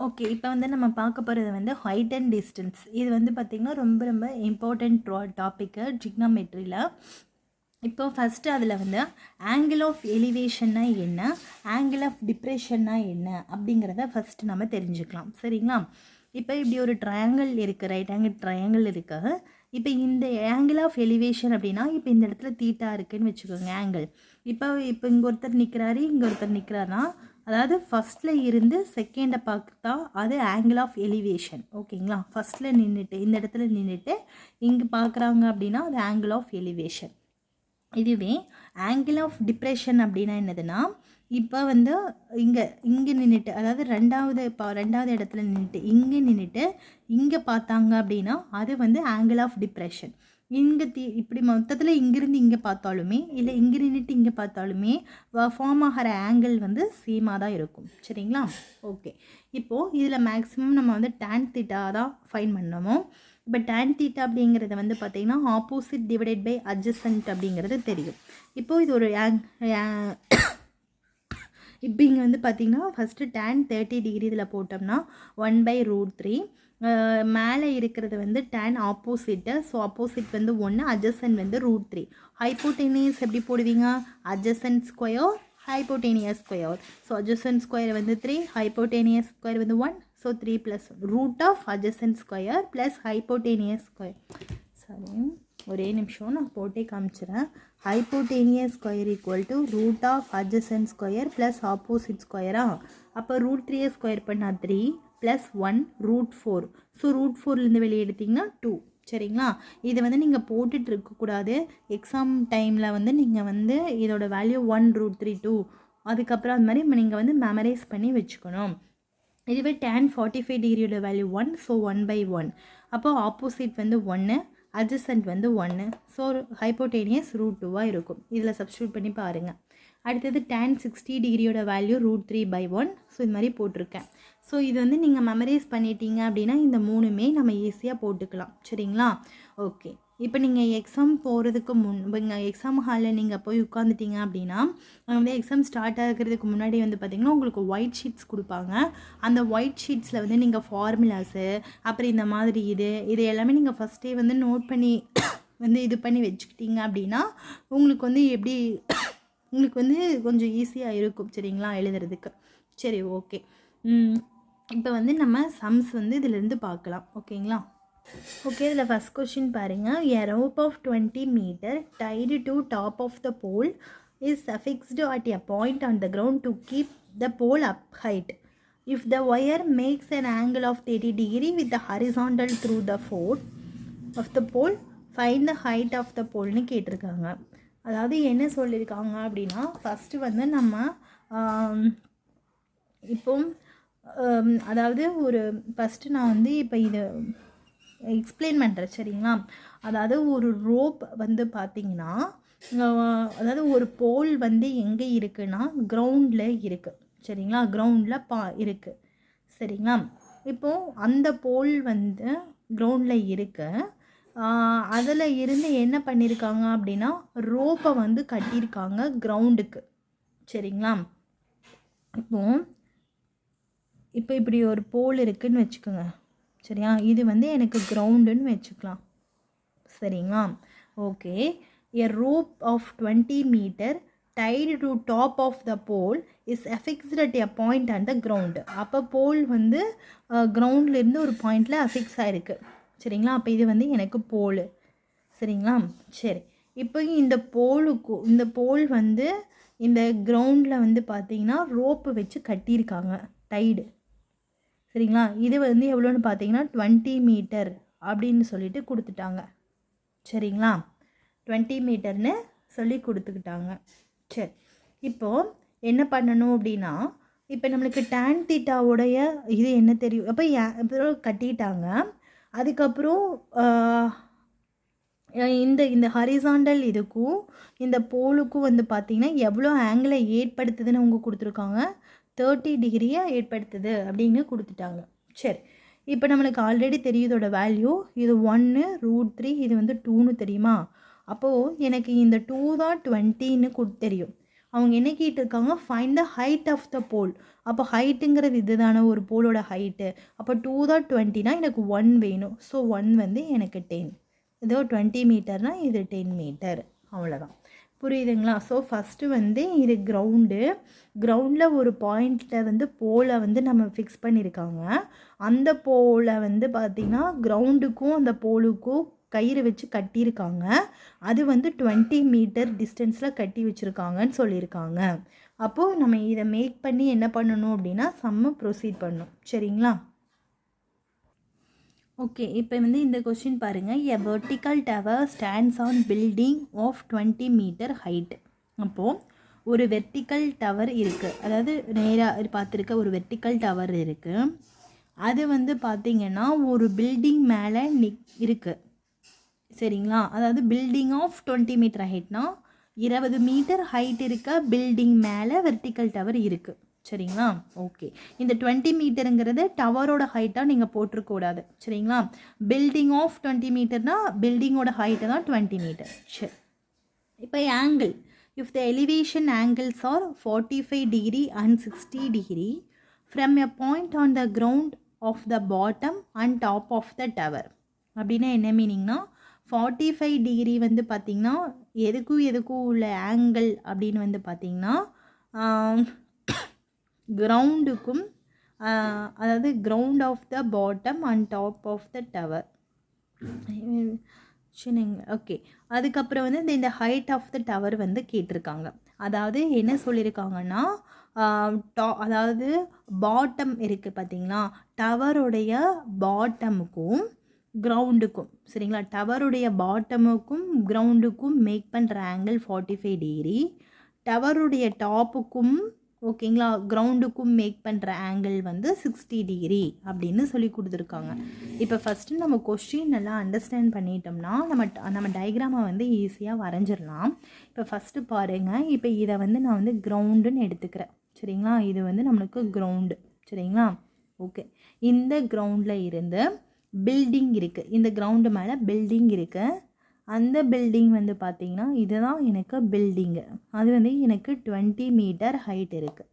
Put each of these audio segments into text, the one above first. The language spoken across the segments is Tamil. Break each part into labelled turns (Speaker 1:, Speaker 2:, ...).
Speaker 1: ஓகே. இப்போ வந்து நம்ம பார்க்க போகிறது வந்து ஹைட் அண்ட் டிஸ்டன்ஸ். இது வந்து பார்த்திங்கன்னா ரொம்ப ரொம்ப இம்பார்ட்டண்ட் டாப்பிக்கு ஜிக்னாமெட்ரியில். இப்போ ஃபஸ்ட்டு அதில் வந்து ஆங்கிள் ஆஃப் எலிவேஷன்னா என்ன, ஆங்கிள் ஆஃப் டிப்ரெஷன்னா என்ன அப்படிங்கிறத ஃபஸ்ட்டு நம்ம தெரிஞ்சுக்கலாம். சரிங்களா? இப்போ இப்படி ஒரு ட்ரையாங்கிள் இருக்குது, ரைட் ஆங்கிள் ட்ரையாங்கிள் இருக்குது. இப்போ இந்த ஆங்கிள் ஆஃப் எலிவேஷன் அப்படின்னா இப்போ இந்த இடத்துல தீட்டா இருக்குதுன்னு வச்சுக்கோங்க ஆங்கிள். இப்போ இங்கே ஒருத்தர் நிற்கிறாரு, இங்கே ஒருத்தர் நிற்கிறாருன்னா அதாவது ஃபஸ்ட்டில் இருந்து செகண்டை பார்த்தா அது ஆங்கிள் ஆஃப் எலிவேஷன். ஓகேங்களா? ஃபஸ்ட்டில் நின்றுட்டு இந்த இடத்துல நின்றுட்டு இங்கே பார்க்குறாங்க அப்படின்னா அது ஆங்கிள் ஆஃப் எலிவேஷன். இதுவே ஆங்கிள் ஆஃப் டிப்ரெஷன் அப்படின்னா என்னதுன்னா இப்போ வந்து இங்கே நின்றுட்டு அதாவது ரெண்டாவது இடத்துல நின்றுட்டு இங்கே பார்த்தாங்க அப்படின்னா அது வந்து ஆங்கிள் ஆஃப் டிப்ரெஷன். இங்கே இப்படி மொத்தத்தில் இங்கிருந்து இங்கே பார்த்தாலுமே இல்லை இங்கே நின்றுட்டு இங்கே பார்த்தாலுமே ஃபார்ம் ஆகிற ஆங்கிள் வந்து சேமாக தான் இருக்கும். சரிங்களா? ஓகே. இப்போது இதில் மேக்ஸிமம் நம்ம வந்து tan தீட்டா தான் ஃபைன் பண்ணோமோ. இப்போ tan தீட்டா அப்படிங்கிறது வந்து பார்த்திங்கன்னா ஆப்போசிட் டிவைடட் பை அட்ஜசன்ட் அப்படிங்கிறது தெரியும். இப்போது இது ஒரு இப்போ இங்கே வந்து பார்த்திங்கன்னா ஃபஸ்ட்டு tan 30 டிகிரி இதில் போட்டோம்னா 1/√3. மேலே இருக்கிறது வந்து tan ஆப்போசிட்டு. ஸோ ஆப்போசிட் வந்து 1, அட்ஜசன்ட் வந்து √3. ஹைப்போடெனியஸ் எப்படி போடுவீங்க? Adjacent square hypotenuse square. So adjacent square வந்து 3, ஹைப்போடெனியஸ் ஸ்கொயர் வந்து 1. So 3 + root of adjacent square plus hypotenuse square. சரி, ஒரே நிமிஷம் நான் போட்டே காமிச்சிடறேன். Hypotenuse square equal to root of adjacent square plus opposite ஸ்கொயரா? அப்போ √3 ஸ்கொயர் பண்ணால் 3 + 1 √4. ஸோ √4லேருந்து வெளியே எடுத்திங்கன்னா 2. சரிங்களா? இதை வந்து நீங்கள் போட்டுட்டு இருக்கக்கூடாது. எக்ஸாம் டைமில் வந்து நீங்கள் வந்து இதோட வேல்யூ 1√3 2 அதுக்கப்புறம் அது மாதிரி நீங்கள் வந்து மெமரைஸ் பண்ணி வச்சுக்கணும். இதுவே tan 45 டிகிரியோட வேல்யூ 1. ஸோ 1/1. அப்போ ஆப்போசிட் வந்து 1, அட்ஜசன்ட் வந்து 1. ஸோ ஹைப்போடெனியஸ் √2 இருக்கும். இதில் சப்ஸ்டியூட் பண்ணி பாருங்கள். அடுத்தது tan 60 டிகிரியோட வேல்யூ √3/1. ஸோ இது மாதிரி போட்டிருக்கேன். ஸோ இது வந்து நீங்கள் மெமரைஸ் பண்ணிட்டீங்க அப்படின்னா இந்த மூணுமே நம்ம ஈஸியாக போட்டுக்கலாம். சரிங்களா? ஓகே. இப்போ நீங்கள் எக்ஸாம் போகிறதுக்கு எக்ஸாம் ஹாலில் நீங்கள் போய் உட்காந்துட்டீங்க அப்படின்னா வந்து எக்ஸாம் ஸ்டார்ட் ஆகிறதுக்கு முன்னாடி வந்து பார்த்திங்கன்னா உங்களுக்கு ஒயிட் ஷீட்ஸ் கொடுப்பாங்க. அந்த ஒயிட் ஷீட்ஸில் வந்து நீங்கள் ஃபார்முலாஸு அப்புறம் இந்த மாதிரி இது எல்லாமே நீங்கள் ஃபஸ்ட்டே வந்து நோட் பண்ணி வந்து இது பண்ணி வச்சுக்கிட்டீங்க அப்படின்னா உங்களுக்கு வந்து எப்படி உங்களுக்கு வந்து கொஞ்சம் ஈஸியாக இருக்கும். சரிங்களா? எழுதுறதுக்கு. சரி, ஓகே. இப்போ வந்து நம்ம சம்ஸ் வந்து இதிலேருந்து பார்க்கலாம். ஓகேங்களா? ஓகே. இதில் ஃபஸ்ட் கொஷின் பாருங்கள். A rope of 20 meter tied to top of the pole is affixed at a point on the ground to keep the pole up height. If the wire makes an angle of 30 degree with the horizontal through the foot of the pole, find the height of the poleன்னு கேட்டிருக்காங்க. அதாவது என்ன சொல்லியிருக்காங்க அப்படின்னா ஃபஸ்ட்டு வந்து நம்ம இப்போ அதாவது ஃபஸ்ட்டு நான் வந்து இப்போ இதை எக்ஸ்பிளைன் பண்ணுறேன். சரிங்களா? அதாவது ஒரு ரோப் வந்து பார்த்திங்கன்னா அதாவது ஒரு போல் வந்து எங்கே இருக்குன்னா கிரவுண்டில் இருக்குது. சரிங்களா? கிரவுண்டில் இருக்குது. சரிங்களா? இப்போது அந்த போல் வந்து கிரவுண்டில் இருக்குது. அதில் இருந்து என்ன பண்ணியிருக்காங்க அப்படின்னா ரோப்பை வந்து கட்டியிருக்காங்க கிரவுண்டுக்கு. சரிங்களா? இப்போ இப்படி ஒரு போல் இருக்குதுன்னு வச்சுக்கோங்க. சரியா? இது வந்து எனக்கு கிரவுண்டுன்னு வச்சுக்கலாம். சரிங்களா? Okay. A rope of 20 meter tied to top of the pole is affixed at a point on the ground. அப்போ போல் வந்து கிரவுண்ட்லேருந்து ஒரு பாயிண்டில் அஃபிக்ஸ் ஆகிருக்கு. சரிங்களா? அப்போ இது வந்து எனக்கு போல். சரிங்களா? சரி. இப்போ இந்த போல் வந்து இந்த கிரவுண்டில் வந்து பார்த்திங்கன்னா ரோப்பு வச்சு கட்டியிருக்காங்க டைடு. சரிங்களா? இது வந்து எவ்வளோன்னு பார்த்தீங்கன்னா 20 மீட்டர் அப்படின்னு சொல்லிட்டு கொடுத்துட்டாங்க. சரிங்களா? 20 மீட்டர்னு சொல்லி கொடுத்துக்கிட்டாங்க. சரி, இப்போது என்ன பண்ணணும் அப்படின்னா இப்போ நம்மளுக்கு tan தீட்டாவுடைய இது என்ன தெரியும். அப்போ கட்டிட்டாங்க. அதுக்கப்புறம் இந்த ஹரிசாண்டல் இதுக்கும் இந்த போலுக்கும் வந்து பார்த்திங்கன்னா எவ்வளோ ஆங்கிளை ஏற்படுத்துதுன்னு அவங்க கொடுத்துருக்காங்க. 30 டிகிரியை ஏற்படுத்துது அப்படின்னு கொடுத்துட்டாங்க. சரி, இப்போ நம்மளுக்கு ஆல்ரெடி தெரியுதோட வேல்யூ இது 1 √3 இது வந்து 2ன்னு தெரியுமா? அப்போது எனக்கு இந்த 2 தான் 20ன்னு தெரியும். அவங்க என்ன கேட்டிருக்காங்க, find the height of the pole. அப்போ ஹைட்டுங்கிறது இதுதானே ஒரு போலோட ஹைட்டு. அப்போ 2 தான் 20னா எனக்கு 1 வேணும். ஸோ 1 வந்து எனக்கு 10. இதோ 20 மீட்டர்னால் இது 10 மீட்டர். அவ்வளோதான். புரியுதுங்களா? ஸோ ஃபஸ்ட்டு வந்து இது கிரவுண்டில் ஒரு பாயிண்ட்டில் வந்து போலை வந்து நம்ம ஃபிக்ஸ் பண்ணியிருக்காங்க. அந்த போலை வந்து பார்த்திங்கன்னா கிரவுண்டுக்கும் அந்த போலுக்கும் கயிறு வச்சு கட்டியிருக்காங்க. அது வந்து 20 மீட்டர் டிஸ்டன்ஸில் கட்டி வச்சுருக்காங்கன்னு சொல்லியிருக்காங்க. அப்போது நம்ம இதை மேக் பண்ணி என்ன பண்ணணும் அப்படின்னா சம்ம ப்ரொசீட் பண்ணணும். சரிங்களா? ஓகே, இப்போ வந்து இந்த கொஸ்டின் பாருங்கள். A vertical tower stands on building of 20 metre height. அப்போது ஒரு வெர்டிக்கல் டவர் இருக்குது, அதாவது நேராக பார்த்துருக்க ஒரு வெர்டிக்கல் டவர் இருக்குது. அது வந்து பார்த்திங்கன்னா ஒரு பில்டிங் மேலே இருக்குது. சரிங்களா? அதாவது பில்டிங் ஆஃப் 20 மீட்டர் ஹைட்னா 20 மீட்டர் ஹைட் இருக்க பில்டிங் மேலே வெர்டிக்கல் டவர் இருக்குது. சரிங்களா? ஓகே, இந்த 20 மீட்டருங்கிறது டவரோட ஹைட்டாக நீங்கள் போட்டிருக்கூடாது. சரிங்களா? பில்டிங் ஆஃப் 20 மீட்டர்னா பில்டிங்கோட ஹைட்டை தான் 20 மீட்டர். சரி, இப்போ angle, if the elevation angles are 45 degree and 60 degree from a point on the ground of the bottom and top of the tower. அப்படின்னா என்ன மீனிங்னா 45 டிகிரி வந்து பார்த்திங்கன்னா எதுக்கும் உள்ள ஆங்கிள் அப்படின்னு வந்து பார்த்திங்கன்னா கிரவுண்டுக்கும், அதாவது ground of the bottom and top of the tower. சரிங்க, ஓகே. அதுக்கப்புறம் வந்து இந்த ஹைட் ஆஃப் த டவர் வந்து கேட்டிருக்காங்க. அதாவது என்ன சொல்லியிருக்காங்கன்னா அதாவது பாட்டம் இருக்குது பார்த்தீங்களா, டவருடைய பாட்டமுக்கும் கிரவுண்டுக்கும், சரிங்களா, டவருடைய பாட்டமுக்கும் கிரவுண்டுக்கும் மேக் பண்ணுற ஆங்கிள் 45 டிகிரி, டவருடைய டாப்புக்கும் ஓகேங்களா கிரவுண்டுக்கும் மேக் பண்ணுற ஆங்கிள் வந்து 60 டிகிரி அப்படின்னு சொல்லி கொடுத்துருக்காங்க. இப்போ ஃபஸ்ட்டு நம்ம கொஸ்டின் நல்லா அண்டர்ஸ்டாண்ட் பண்ணிட்டோம்னா நம்ம டயக்ராமை வந்து ஈஸியாக வரைஞ்சிடலாம். இப்போ ஃபஸ்ட்டு பாருங்கள், இப்போ இதை வந்து நான் வந்து கிரவுண்டுன்னு எடுத்துக்கிறேன். சரிங்களா? இது வந்து நம்மளுக்கு கிரவுண்டு. சரிங்களா? ஓகே, இந்த கிரவுண்டில் இருந்து பில்டிங் இருக்குது, இந்த கிரவுண்டு மேலே பில்டிங் இருக்குது. அந்த பில்டிங் வந்து பார்த்திங்கன்னா இதுதான் எனக்கு பில்டிங்கு. அது வந்து எனக்கு 20 மீட்டர் ஹைட் இருக்குது.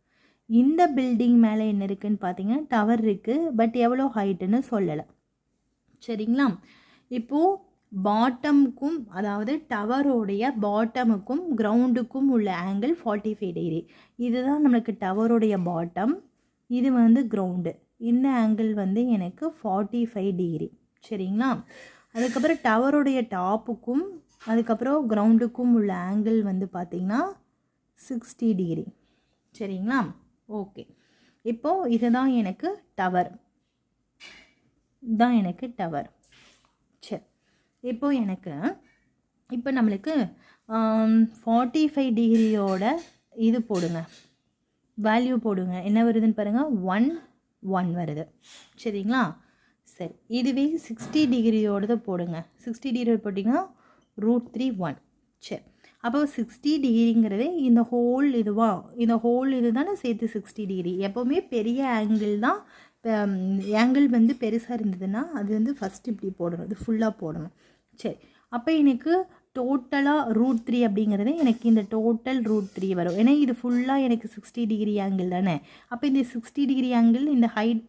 Speaker 1: இந்த பில்டிங் மேலே என்ன இருக்குதுன்னு பார்த்தீங்கன்னா டவர் இருக்குது, பட் எவ்வளோ ஹைட்டுன்னு சொல்லலை. சரிங்களா? இப்போது பாட்டமுக்கும், அதாவது டவரோடைய பாட்டமுக்கும் கிரவுண்டுக்கும் உள்ள ஆங்கிள் 45 டிகிரி. இதுதான் நம்மளுக்கு டவரோடைய பாட்டம், இது வந்து கிரவுண்டு. இந்த ஆங்கிள் வந்து எனக்கு 45 டிகிரி. சரிங்களா? அதுக்கப்புறம் டவருடைய டாப்புக்கும் அதுக்கப்புறம் கிரவுண்டுக்கும் உள்ள ஆங்கிள் வந்து பார்த்திங்கன்னா 60 டிகிரி. சரிங்களா? ஓகே, இப்போது இதுதான் எனக்கு டவர், சரி. இப்போ நம்மளுக்கு 45 டிகிரியோட இது போடுங்க, வேல்யூ போடுங்க. என்ன வருதுன்னு பாருங்கள், 1 வருது. சரிங்களா? சரி, இதுவே 60 டிகிரியோடது போடுங்க. 60 டிகிரி போட்டிங்கன்னா √3 1. சரி, அப்போ 60 டிகிரிங்கிறது இந்த ஹோல் இது தானே சேர்த்து 60 டிகிரி. எப்போவுமே பெரிய ஆங்கிள் தான், ஆங்கிள் வந்து பெருசாக இருந்ததுன்னா அது வந்து ஃபஸ்ட்டு இப்படி போடணும், இது ஃபுல்லாக போடணும். சரி, அப்போ எனக்கு டோட்டலாக √3 அப்படிங்கிறது எனக்கு இந்த டோட்டல் √3 வரும். ஏன்னா இது ஃபுல்லாக எனக்கு 60 டிகிரி ஆங்கிள் தானே. அப்போ இந்த 60 டிகிரி ஆங்கிள் இந்த ஹைட்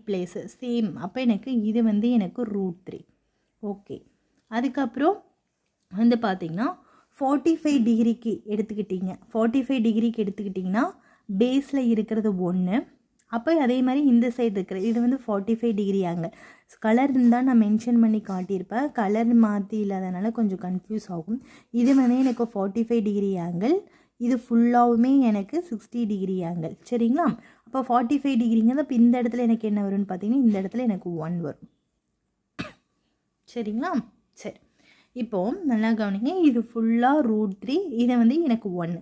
Speaker 1: பிளேஸு சேம். அப்போ எனக்கு இது வந்து எனக்கு √3. ஓகே, அதுக்கப்புறம் வந்து பார்த்திங்கன்னா 45 டிகிரிக்கு எடுத்துக்கிட்டிங்கன்னா பேஸில் இருக்கிறது 1. அப்போ அதே மாதிரி இந்த சைடு இருக்கிறது இது வந்து 45 டிகிரி ஆங்கிள். கலர் இருந்தால் நான் மென்ஷன் பண்ணி காட்டியிருப்பேன், கலர் மாற்றி இல்லாதனால கொஞ்சம் கன்ஃபியூஸ் ஆகும். இது வந்து எனக்கு 45 டிகிரி ஆங்கிள், இது ஃபுல்லாகவுமே எனக்கு 60 டிகிரி ஆங்கிள். சரிங்களா? அப்போ 45 டிகிரிங்கிறது அப்போ இந்த இடத்துல எனக்கு என்ன வரும்னு பார்த்தீங்கன்னா இந்த இடத்துல எனக்கு 1 வரும். சரிங்களா? சரி, இப்போது நல்லா கவனிங்க, இது ஃபுல்லாக √3, இதை வந்து எனக்கு 1.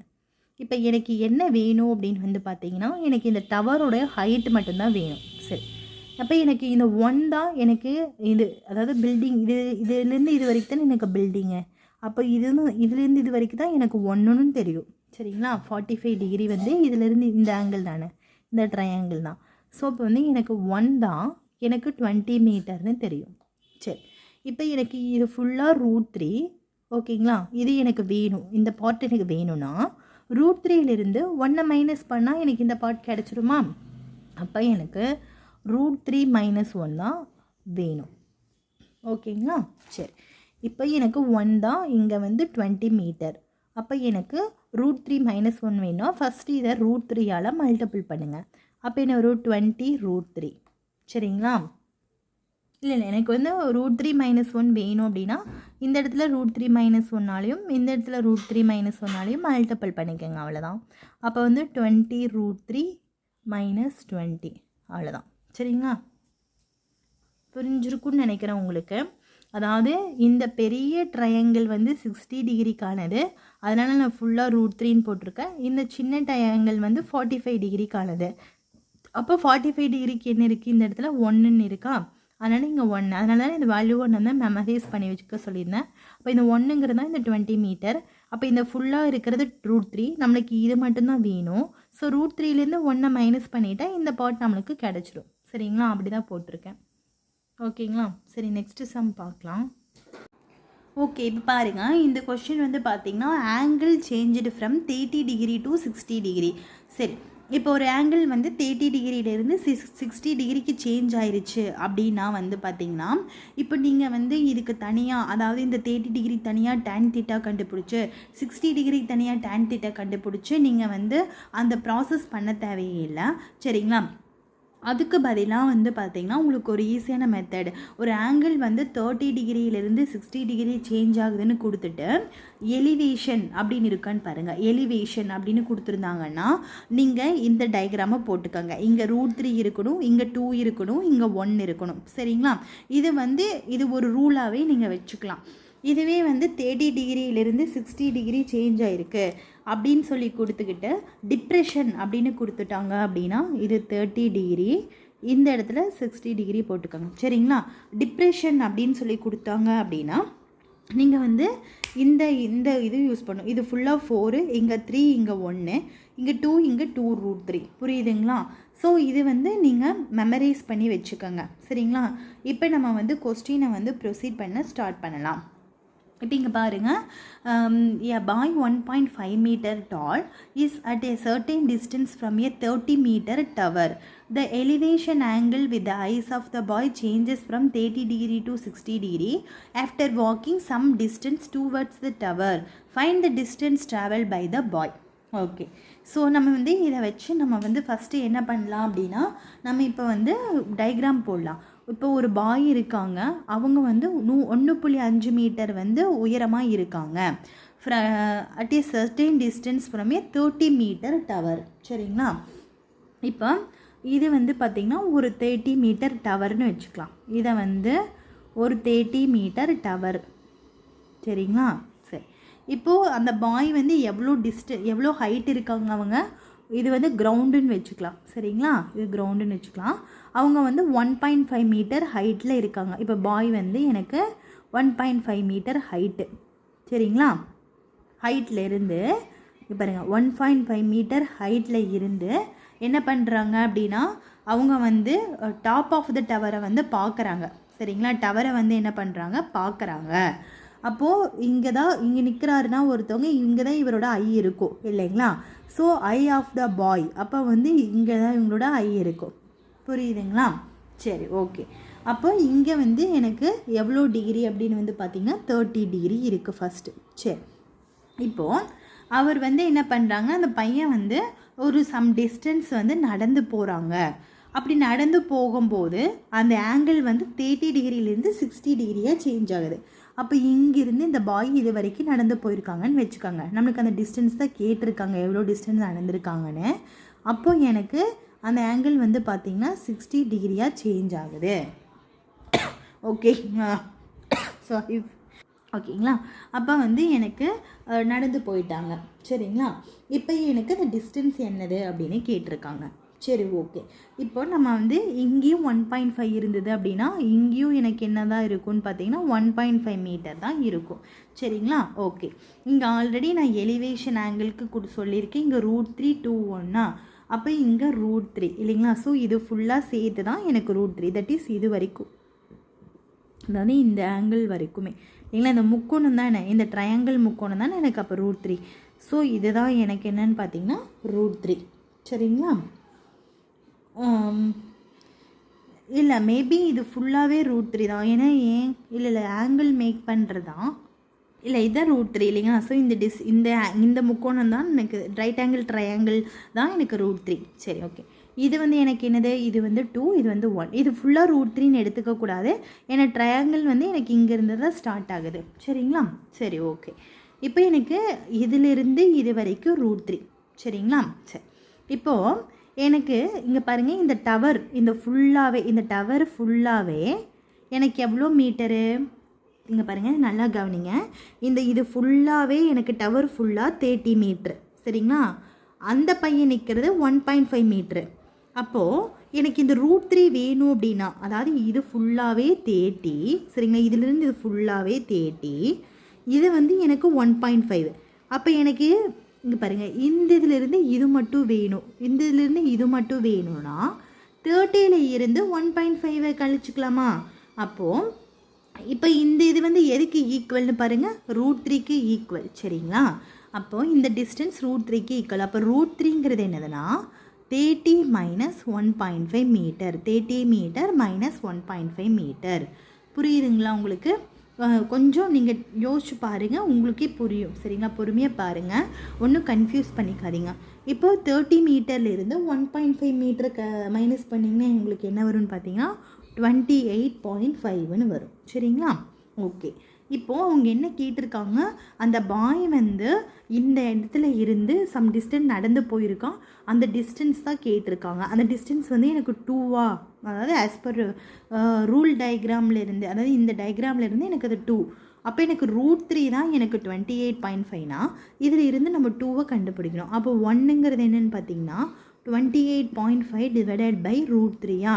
Speaker 1: இப்போ எனக்கு என்ன வேணும் அப்படின்னு வந்து பார்த்தீங்கன்னா எனக்கு இந்த டவரோட ஹைட்டு மட்டும்தான் வேணும். சரி, அப்போ எனக்கு இந்த 1 தான் எனக்கு இது, அதாவது பில்டிங் இதுலேருந்து இது வரைக்கும் தான் எனக்கு பில்டிங்கு. அப்போ இதுலேருந்து இது வரைக்கும் தான் எனக்கு 1ன்னு தெரியும். சரிங்களா? 45 டிகிரி வந்து இதிலேருந்து இந்த ஆங்கிள் தானே, இந்த ட்ரையாங்கிள் தான். ஸோ இப்போ வந்து எனக்கு 1 தான் எனக்கு 20 மீட்டர்னு தெரியும். சரி, இப்போ எனக்கு இது ஃபுல்லாக √3. ஓகேங்களா? இது எனக்கு வேணும், இந்த பார்ட் எனக்கு வேணும்னா ரூட் த்ரீலேருந்து 1 மைனஸ் பண்ணால் எனக்கு இந்த பார்ட் கிடச்சிருமா? அப்போ எனக்கு √3 - 1 தான் வேணும். ஓகேங்களா? சரி, இப்போ எனக்கு 1 தான் இங்கே வந்து 20 மீட்டர். அப்போ எனக்கு √3 - 1 வேணும். ஃபஸ்ட்டு இதை √3ஆல் மல்டிபிள் பண்ணுங்கள். அப்போ என்ன வரும்? 20 √3. சரிங்களா? இல்லை எனக்கு வந்து √3 - 1 வேணும் அப்படின்னா இந்த இடத்துல √3 - 1ஆலையும் இந்த இடத்துல √3 - 1ஆலையும் மல்டிபிள் பண்ணிக்கோங்க, அவ்வளோதான். அப்போ வந்து 20 √3 - 20 அவ்வளோதான். சரிங்களா? புரிஞ்சிருக்குன்னு நினைக்கிறேன் உங்களுக்கு. அதாவது இந்த பெரிய ட்ரையாங்கிள் வந்து 60 டிகிரிக்கானது, அதனால் நான் ஃபுல்லாக √3ன்னு போட்டிருக்கேன். இந்த சின்ன ட்ரையாங்கிள் வந்து 45 டிகிரிக்கானது. அப்போ 45 டிகிரிக்கு என்ன இருக்குது? இந்த இடத்துல 1ன்னு இருக்கா, அதனால் இங்கே 1. அதனால தான் இந்த வேல்யூ 1 வந்து மெமரைஸ் பண்ணி வச்சுக்க சொல்லியிருந்தேன். அப்போ இந்த 1ங்கிறது தான் இந்த 20 மீட்டர். அப்போ இந்த ஃபுல்லாக இருக்கிறது √3, நம்மளுக்கு இது மட்டும்தான் வேணும். ஸோ √3லேருந்து 1 மைனஸ் பண்ணிவிட்டா இந்த பார்ட் நம்மளுக்கு கிடச்சிடும். சரிங்களா? அப்படி தான் போட்டிருக்கேன். ஓகேங்களா? சரி, நெக்ஸ்ட்டு சம் பார்க்கலாம். ஓகே, இப்போ பாருங்கள், இந்த கொஸ்டின் வந்து பார்த்திங்கன்னா angle change from 30 degree to 60 degree. சரி, இப்போ ஒரு ஆங்கிள் வந்து 30 டிகிரியிலேருந்து 60 டிகிரிக்கு சேஞ்ச் ஆயிடுச்சு அப்படின்னா வந்து பார்த்திங்கன்னா, இப்போ நீங்கள் வந்து இதுக்கு தனியாக, அதாவது இந்த 30 டிகிரி தனியாக tan θ கண்டுபிடிச்சி 60 டிகிரி தனியாக tan θ கண்டுபிடிச்சி நீங்கள் வந்து அந்த ப்ராசஸ் பண்ண தேவையில்லை. சரிங்களா? அதுக்கு பதிலாக வந்து பார்த்திங்கன்னா உங்களுக்கு ஒரு ஈஸியான மெத்தட், ஒரு ஆங்கிள் வந்து 30 டிகிரியிலேருந்து 60 டிகிரி சேஞ்ச் ஆகுதுன்னு கொடுத்துட்டு எலிவேஷன் அப்படின்னு இருக்கான்னு பாருங்கள். எலிவேஷன் அப்படின்னு கொடுத்துருந்தாங்கன்னா நீங்கள் இந்த டயக்ராமை போட்டுக்கோங்க. இங்கே √3 இருக்கணும், இங்கே 2 இருக்கணும், இங்கே 1 இருக்கணும். சரிங்களா? இது ஒரு ரூலாகவே நீங்கள் வச்சுக்கலாம். இதுவே வந்து 30 டிகிரியிலேருந்து 60 டிகிரி சேஞ்ச் ஆகிருக்கு அப்படின்னு சொல்லி கொடுத்துக்கிட்டு டிப்ரெஷன் அப்படின்னு கொடுத்துட்டாங்க அப்படின்னா இது 30 டிகிரி, இந்த இடத்துல 60 டிகிரி போட்டுக்கோங்க. சரிங்களா? டிப்ரெஷன் அப்படின்னு சொல்லி கொடுத்தாங்க அப்படின்னா நீங்கள் வந்து இந்த இது யூஸ் பண்ணும். இது ஃபுல்லாக 4, இங்கே 3, இங்கே 1, இங்கே 2, இங்கே 2 √3. புரியுதுங்களா? ஸோ இது வந்து நீங்கள் மெமரைஸ் பண்ணி வச்சுக்கோங்க. சரிங்களா? இப்போ நம்ம வந்து கொஸ்டினை வந்து ப்ரொசீட் பண்ண ஸ்டார்ட் பண்ணலாம். இப்போ இங்கே பாருங்கள், a boy 1.5 meter tall is at a certain distance from a 30 meter tower. The elevation angle with the eyes of the boy changes from 30 degree to 60 degree after walking some distance towards the tower. Find the distance traveled by the boy. Okay, so நம்ம வந்து இதை வச்சு நம்ம வந்து ஃபஸ்ட்டு என்ன பண்ணலாம் அப்படின்னா, நம்ம இப்போ வந்து டயக்ராம் போடலாம். இப்போ ஒரு பாய் இருக்காங்க, அவங்க வந்து 1.5 மீட்டர் வந்து உயரமாக இருக்காங்க. At a certain distance from a 30 metre tower. சரிங்களா? இப்போ இது வந்து பார்த்திங்கன்னா ஒரு 30 மீட்டர் டவர்னு வச்சுக்கலாம். இதை வந்து ஒரு 30 மீட்டர் டவர். சரிங்களா? சரி, இப்போது அந்த பாய் வந்து எவ்வளோ ஹைட் இருக்காங்க அவங்க, இது வந்து கிரவுண்டுன்னு வச்சுக்கலாம். சரிங்களா? இது கிரவுண்டுன்னு வச்சுக்கலாம். அவங்க வந்து 1.5 மீட்டர் ஹைட்டில் இருக்காங்க. இப்போ பாய் வந்து எனக்கு 1.5 மீட்டர் ஹைட்டு. சரிங்களா? ஹைட்டில் இருந்து பாருங்கள், 1.5 மீட்டர் ஹைட்டில் இருந்து என்ன பண்ணுறாங்க அப்படின்னா அவங்க வந்து டாப் ஆஃப் த டவரை வந்து பார்க்குறாங்க. சரிங்களா? டவரை வந்து என்ன பண்ணுறாங்க, பார்க்குறாங்க. அப்போது இங்கே நிற்கிறாருன்னா ஒருத்தவங்க, இங்கே தான் இவரோட ஐ இருக்கும் இல்லைங்களா? ஸோ ஐ ஆஃப் த பாய், அப்போ வந்து இங்கே தான் இவங்களோட ஐ இருக்கும். புரியுதுங்களா? சரி, ஓகே. அப்போ இங்கே வந்து எனக்கு எவ்வளோ டிகிரி அப்படின்னு வந்து பார்த்திங்கன்னா 30 டிகிரி இருக்குது ஃபஸ்ட்டு. சரி, இப்போது அவர் வந்து என்ன பண்ணுறாங்க, அந்த பையன் வந்து ஒரு சம் டிஸ்டன்ஸ் வந்து நடந்து போகிறாங்க. அப்படி நடந்து போகும்போது அந்த ஆங்கிள் வந்து 30 டிகிரிலேருந்து 60 டிகிரியாக சேஞ்ச் ஆகுது. அப்போ இங்கிருந்து இந்த பாய் இது வரைக்கும் நடந்து போயிருக்காங்கன்னு வச்சுக்கோங்க. நம்மளுக்கு அந்த டிஸ்டன்ஸ் தான் கேட்டிருக்காங்க, எவ்வளோ டிஸ்டன்ஸ் நடந்திருக்காங்கன்னு. அப்போது எனக்கு அந்த ஆங்கிள் வந்து பார்த்திங்கன்னா 60 டிகிரியாக சேஞ்ச் ஆகுது. ஓகே, சாரி, ஓகேங்களா? அப்போ வந்து எனக்கு நடந்து போயிட்டாங்க. சரிங்களா? இப்போ எனக்கு அந்த டிஸ்டன்ஸ் என்னது அப்படின்னு கேட்டிருக்காங்க. சரி, ஓகே. இப்போ நம்ம வந்து இங்கேயும் 1.5 இருந்தது அப்படின்னா இங்கேயும் எனக்கு என்ன தான் இருக்கும்னு பார்த்தீங்கன்னா 1.5 மீட்டர் தான் இருக்கும். சரிங்களா? ஓகே. இங்கே ஆல்ரெடி நான் எலிவேஷன் ஆங்கிளுக்கு சொல்லியிருக்கேன். இங்கே √3 2 அப்போ இங்கே √3 இல்லைங்களா? ஸோ இது ஃபுல்லாக சேர்த்து தான் எனக்கு √3, தட் இஸ் இது வரைக்கும், அதாவது இந்த ஆங்கிள் வரைக்குமே இல்லைங்களா? இந்த முக்கோணம் தானே, இந்த ட்ரையாங்கிள் முக்கோணம் தானே எனக்கு அப்போ √3. ஸோ இதுதான் எனக்கு என்னன்னு பார்த்தீங்கன்னா √3. சரிங்களா? இல்லை, மேபி இது ஃபுல்லாகவே √3 தான். ஏன்னா இல்லை ஆங்கிள் மேக் பண்ணுறது தான். இல்லை, இதுதான் √3 இல்லைங்களா? ஸோ இந்த முக்கோணம் தான் எனக்கு ரைட் ஆங்கிள் ட்ரையாங்கிள் தான் எனக்கு √3. சரி, ஓகே. இது வந்து எனக்கு என்னது, இது வந்து 2, இது வந்து 1. இது ஃபுல்லாக √3ன்னு எடுத்துக்கக்கூடாது. ஏன்னா ட்ரையாங்கிள் வந்து எனக்கு இங்கேருந்து தான் ஸ்டார்ட் ஆகுது. சரிங்களா? சரி, ஓகே. இப்போ எனக்கு இதிலிருந்து இது வரைக்கும் √3. சரிங்களா? சரி, இப்போது எனக்கு இங்கே பாருங்கள், இந்த டவர் இந்த டவர் ஃபுல்லாகவே எனக்கு எவ்வளோ மீட்டரு, இங்கே பாருங்கள், நல்லா கவனிங்க. இது ஃபுல்லாகவே எனக்கு டவர் ஃபுல்லாக 30 மீட்ரு. சரிங்களா? அந்த பையன் நிற்கிறது 1.5 மீட்ரு. அப்போது எனக்கு இந்த √3 வேணும் அப்படின்னா, அதாவது இது ஃபுல்லாகவே 30. சரிங்களா? இதிலிருந்து இது ஃபுல்லாகவே 30. இது வந்து எனக்கு 1.5. அப்போ எனக்கு இங்கே பாருங்கள், இந்த இதிலிருந்து இது மட்டும் வேணும். இந்த இதிலிருந்து இது மட்டும் வேணும்னா 30ல் இருந்து 1.5 கழிச்சுக்கலாமா? அப்போது இப்போ இது வந்து எதுக்கு ஈக்குவல்னு பாருங்கள், √3க்கு ஈக்குவல். சரிங்களா? அப்போது இந்த டிஸ்டன்ஸ் √3க்கு ஈக்குவல். அப்போ √3ங்கிறது என்னதுன்னா 30 minus 1.5 metre. 30 metre minus 1.5 metre. புரியுதுங்களா உங்களுக்கு? கொஞ்சம் நீங்கள் யோசிச்சு பாருங்கள், உங்களுக்கே புரியும். சரிங்களா? பொறுமையாக பாருங்கள், ஒன்றும் கன்ஃபியூஸ் பண்ணிக்காதீங்க. இப்போது 30 மீட்டர்லேருந்து 1.5 மீட்டருக்கு மைனஸ் பண்ணிங்கன்னா உங்களுக்கு என்ன வரும்னு பார்த்தீங்கன்னா 28.5ன்னு வரும். சரிங்களா? ஓகே. இப்போது அவங்க என்ன கேட்டிருக்காங்க, அந்த பாய் வந்து இந்த இடத்துல இருந்து சம் டிஸ்டன்ஸ் நடந்து போயிருக்கான். அந்த டிஸ்டன்ஸ் தான் கேட்டிருக்காங்க. அந்த டிஸ்டன்ஸ் வந்து எனக்கு 2வா, அதாவது ஆஸ் பர் ரூல் டயக்ராம்லேருந்து, அதாவது இந்த டயக்ராம்லேருந்து எனக்கு அது 2. அப்போ எனக்கு √3 தான் எனக்கு 28.5னா இதில் இருந்து நம்ம 2வை கண்டுபிடிக்கணும். அப்போ 1ங்கிறது என்னென்னு பார்த்தீங்கன்னா 28.5 டிவைடட் பை √3.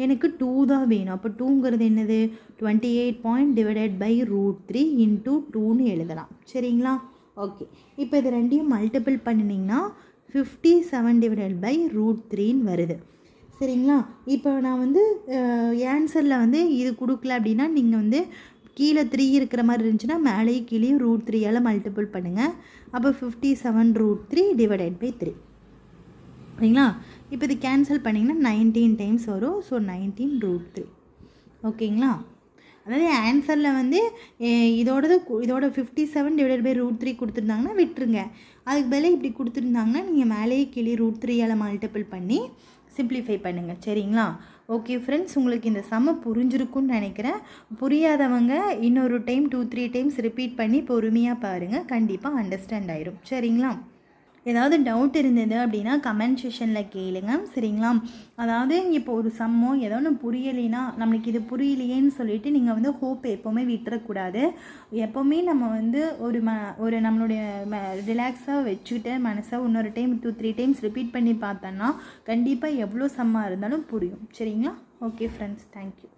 Speaker 1: எனக்கு 2 தான் வேணும். அப்போ 2ங்கிறது என்னது, 28 டிவைடட் பை √3 இன்ட்டு 2ன்னு எழுதலாம். சரிங்களா? ஓகே. இப்போ இது ரெண்டையும் மல்டிபிள் பண்ணினீங்கன்னா 57 டிவைடட் பை √3ன்னு வருது. சரிங்களா? இப்போ நான் வந்து ஆன்சரில் வந்து இது கொடுக்கல அப்படின்னா நீங்கள் வந்து கீழே 3 இருக்கிற மாதிரி இருந்துச்சுன்னா மேலேயும் கீழேயும் √3ஆல் மல்டிபிள் பண்ணுங்கள். அப்போ 57 √3 டிவைடட் பை 3. சரிங்களா? இப்போ இது கேன்சல் பண்ணிங்கன்னா 19 டைம்ஸ் வரும். ஸோ 19 √3. ஓகேங்களா? அதாவது ஆன்சரில் வந்து இதோட 57 டிவைடட் பை √3 கொடுத்துருந்தாங்கன்னா விட்டுருங்க. அதுக்கு பதிலாக இப்படி கொடுத்துருந்தாங்கன்னா நீங்கள் மேலேயே கீழே √3ஆல் மல்டிபிள் பண்ணி சிம்பிளிஃபை பண்ணுங்கள். சரிங்களா? ஓகே ஃப்ரெண்ட்ஸ், உங்களுக்கு இந்த சம்ம புரிஞ்சிருக்குன்னு நினைக்கிறேன். புரியாதவங்க இன்னொரு டைம் 2-3 டைம்ஸ் ரிப்பீட் பண்ணி பொறுமையாக பாருங்கள், கண்டிப்பாக அண்டர்ஸ்டாண்ட் ஆயிரும். சரிங்களா? ஏதாவது டவுட் இருந்தது அப்படின்னா கமெண்ட் செஷனில் கேளுங்க. சரிங்களா? அதாவது இப்போ ஒரு சம்மோ ஏதோ ஒன்று புரியலைன்னா, நம்மளுக்கு இது புரியலையேன்னு சொல்லிட்டு நீங்கள் வந்து ஹோப் எப்போவுமே விட்டுறக்கூடாது. எப்போவுமே நம்ம வந்து ஒரு நம்மளுடைய ரிலாக்ஸாக வச்சுக்கிட்டு மனசை இன்னொரு டைம் 2-3 டைம்ஸ் ரிப்பீட் பண்ணி பார்த்தோன்னா கண்டிப்பாக எவ்வளோ சம்மாக இருந்தாலும் புரியும். சரிங்களா? Okay friends, thank you.